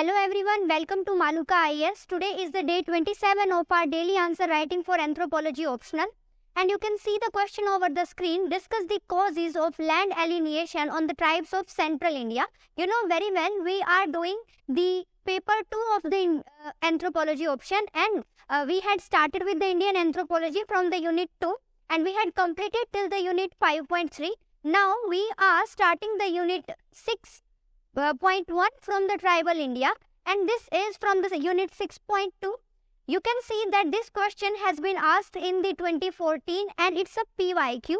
Hello everyone, welcome to MALUKA IAS. Today is the day 27 of our daily answer writing for Anthropology optional. And you can see the question over the screen. Discuss the causes of land alienation on the tribes of Central India. You know very well we are doing the paper 2 of the Anthropology option, and we had started with the Indian Anthropology from the unit 2 and we had completed till the unit 5.3. Now we are starting the unit 6. Point 1 from the tribal India, and this is from the unit 6.2. You can see that this question has been asked in the 2014 and it's a PYQ.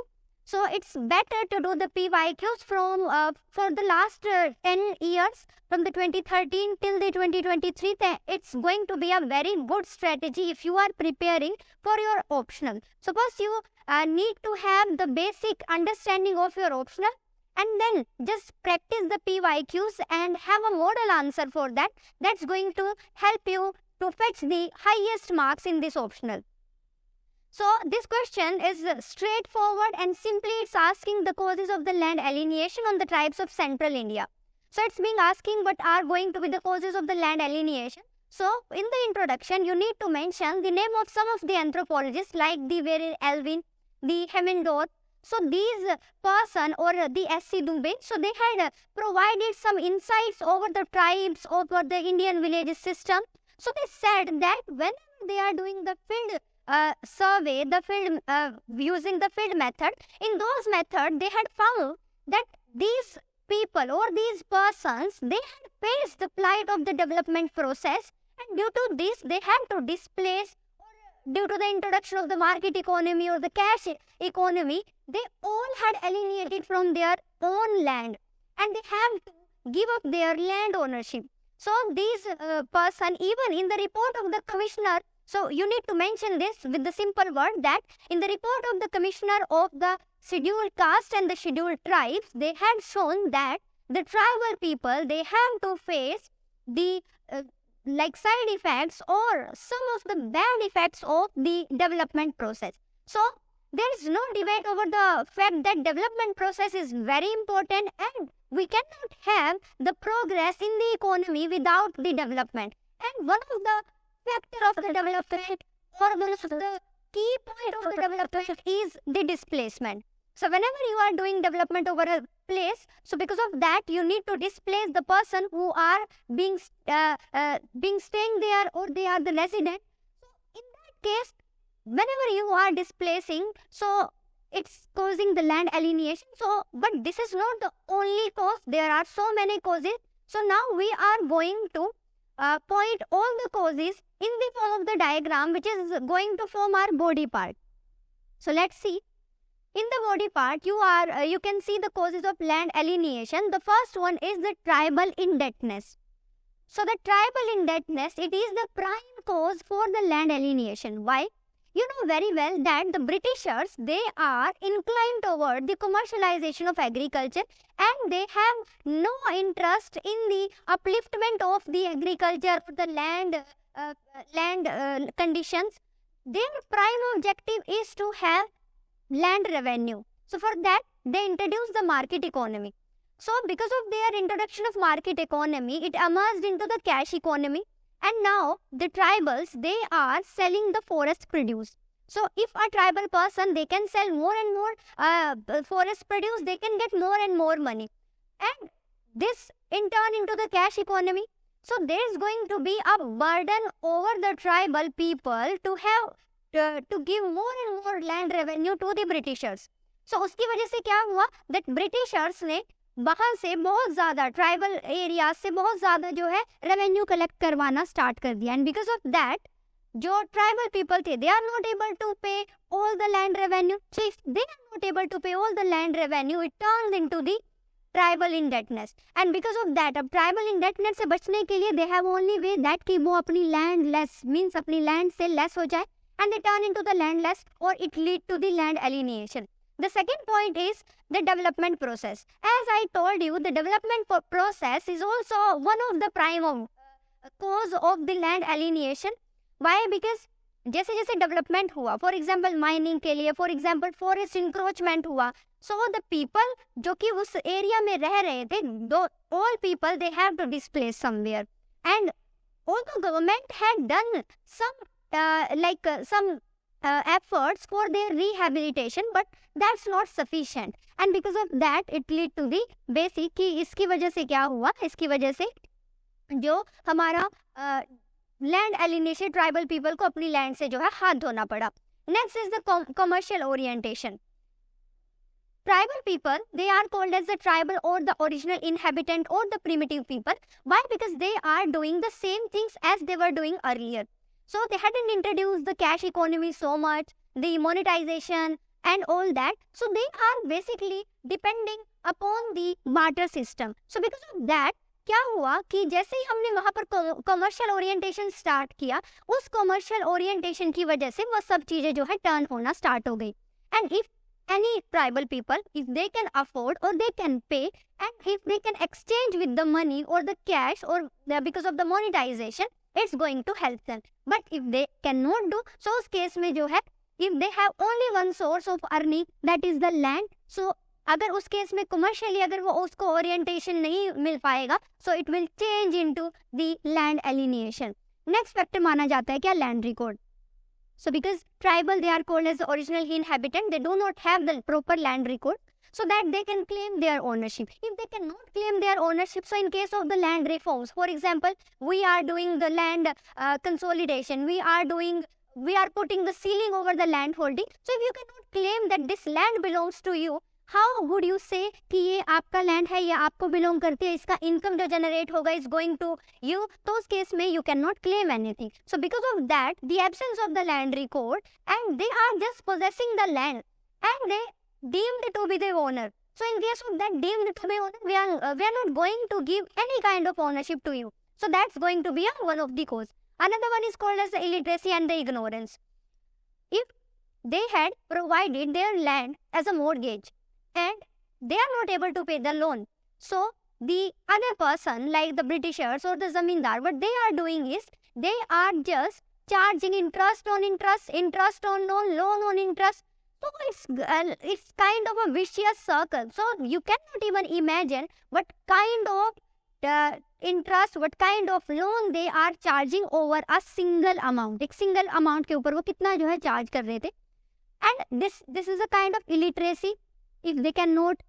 So it's better to do the PYQs from for the last 10 years from the 2013 till the 2023. It's going to be a very good strategy if you are preparing for your optional. Suppose you need to have the basic understanding of your optional, and then just practice the PYQs and have a model answer for that. That's going to help you to fetch the highest marks in this optional. So this question is straightforward and simply it's asking the causes of the land alienation on the tribes of Central India. So it's being asking what are going to be the causes of the land alienation. So in the introduction you need to mention the name of some of the anthropologists like the Very Elvin, the Hemingway. So these person or the S.C. Dubé, so they had provided some insights over the tribes, over the Indian village system. So they said that whenever they are doing the field survey, the field using the field method, in those methods they had found that these people or these persons, they had faced the plight of the development process, and due to this they had to displace. Due to the introduction of the market economy or the cash economy, they all had alienated from their own land and they have to give up their land ownership. So these person, even in the report of the commissioner, so you need to mention this with the simple word that in the report of the commissioner of the scheduled caste and the scheduled tribes, they had shown that the tribal people, they have to face the like side effects or some of the bad effects of the development process. So there is no debate over the fact that development process is very important and we cannot have the progress in the economy without the development. And one of the factor of the development or one of the key point of the development is the displacement. So whenever you are doing development over a place, so because of that you need to displace the person who are being staying there or they are the resident. So in that case, whenever you are displacing, so it's causing the land alienation. So but this is not the only cause. There are so many causes. So now we are going to point all the causes in the form of the diagram, which is going to form our body part. So let's see. In the body part, you can see the causes of land alienation. The first one is the tribal indebtedness. So the tribal indebtedness, it is the prime cause for the land alienation. Why? You know very well that the Britishers, they are inclined toward the commercialization of agriculture and they have no interest in the upliftment of the agriculture, the land conditions. Their prime objective is to have land revenue. So for that they introduced the market economy. So because of their introduction of market economy, it emerged into the cash economy, and now the tribals, they are selling the forest produce. So if a tribal person, they can sell more and more forest produce, they can get more and more money, and this in turn into the cash economy. So there is going to be a burden over the tribal people to have to give more and more land revenue to the Britishers. So उसकी वजह से क्या हुआ that Britishers ने बाहर से बहुत ज़्यादा ट्राइबल एरिया से बहुत ज़्यादा जो है रेवेन्यू कलेक्ट करवाना स्टार्ट कर दिया, एंड बिकॉज ऑफ दैट जो ट्राइबल पीपल थे they are not able to pay all the land revenue. So if they are not able to pay all the land revenue, it turns into the tribal indebtedness, and because of that अब tribal indebtedness से बचने के लिए they have only way that कि वो अपनी land less means अपनी land से लेस हो जाए, and they turn into the landless or it lead to the land alienation. The second point is the development process. As I told you, the development process is also one of the prime cause of the land alienation. Why? Because जैसे जैसे development हुआ, for example mining के लिए, for example forest encroachment हुआ, so the people जो कि उस area में रह रहे थे, all people they have to displace somewhere, and although government had done some efforts for their rehabilitation, but that's not sufficient, and because of that it lead to the basic कि इसकी वजह से क्या हुआ, इसकी वजह से जो हमारा लैंड एलिनेशन ट्राइबल पीपल को अपनी लैंड से जो है हाथ धोना पड़ा. Next is the commercial orientation. Tribal people, they are called as the tribal or the original inhabitant or the primitive people. Why? Because they are doing the same things as they were doing earlier. So they hadn't introduced the cash economy so much, the monetization and all that. So they are basically depending upon the barter system. So because of that, क्या हुआ कि जैसे ही हमने वहाँ पर commercial orientation start किया, उस commercial orientation की वजह से वो सब चीज़ें जो है टर्न होना स्टार्ट हो गई. And if any tribal people, if they can afford or they can pay, and if they can exchange with the money or the cash or because of the monetization, it's going to help them. But if they cannot do, so उस case में जो है, if they have only one source of earning, that is the land, so अगर उस case में commercially अगर वो उसको ओरिएंटेशन नहीं मिल पाएगा, so it will change into the land alienation. Next factor माना जाता है क्या, land record. So because tribal, they are called as the original inhabitant, they do not have the proper land record so that they can claim their ownership. If they cannot claim their ownership, so in case of the land reforms, for example, we are doing the land consolidation, we are putting the ceiling over the land holding. So if you cannot claim that this land belongs to you, how would you say कि ये आपका land है, ये आपको belong करती है, इसका income जो जनरेट होगा इज गोइंग टू यू, तो उस केस में you can not claim anything. So because of that the absence of the land record and they are just possessing the land and they deemed to be the owner. So in case of that deemed to be owner, we are not going to give any kind of ownership to you. So that's going to be one of the cause. Another one is called as the illiteracy and the ignorance. If they had provided their land as a mortgage and they are not able to pay the loan, so the other person like the Britishers or the zamindar, what they are doing is they are just charging interest on interest, interest on loan, loan on interest. So it's kind of a vicious circle. So you cannot even imagine what kind of interest, what kind of loan they are charging over a single amount. एक single amount के ऊपर वो कितना जो है charge कर रहे थे. And this is a kind of illiteracy. If they cannot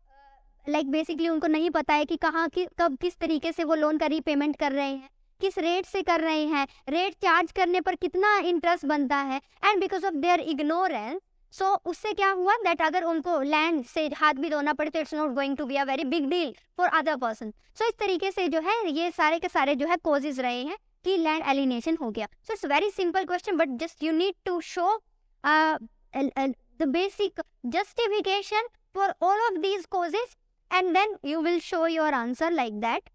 like basically उनको नहीं पता है कि कहाँ की कब किस तरीके से वो लोन का रीपेमेंट कर रहे हैं, किस रेट से कर रहे हैं, रेट चार्ज करने पर कितना इंटरेस्ट बनता है. And because of their ignorance, so उससे क्या हुआ दैट अगर उनको लैंड से हाथ भी धोना पड़े तो it's not going to be a very big deal for other person. So इस तरीके से जो है ये सारे के सारे जो है कॉजेज रहे हैं कि लैंड एलिनेशन हो गया. So it's very simple question but just you need to show the basic justification for all of these causes and then you will show your answer like that.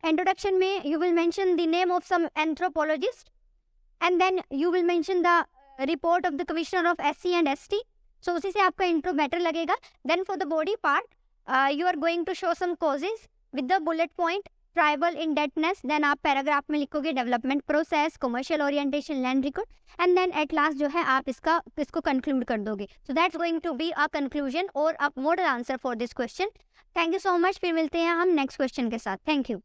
Introduction में you will mention the name of some anthropologist and then you will mention the report of the Commissioner of SC and ST. So उसी से आपका intro better लगेगा. Then for the body part, you are going to show some causes with the bullet point. Tribal indebtedness, then आप paragraph में लिखोगे development process, commercial orientation, land record and then at last जो है आप इसको conclude कर दोगे. So that's going to be a conclusion और a model answer for this question. Thank you so much. फिर मिलते हैं हम नेक्स्ट क्वेश्चन के साथ. Thank you.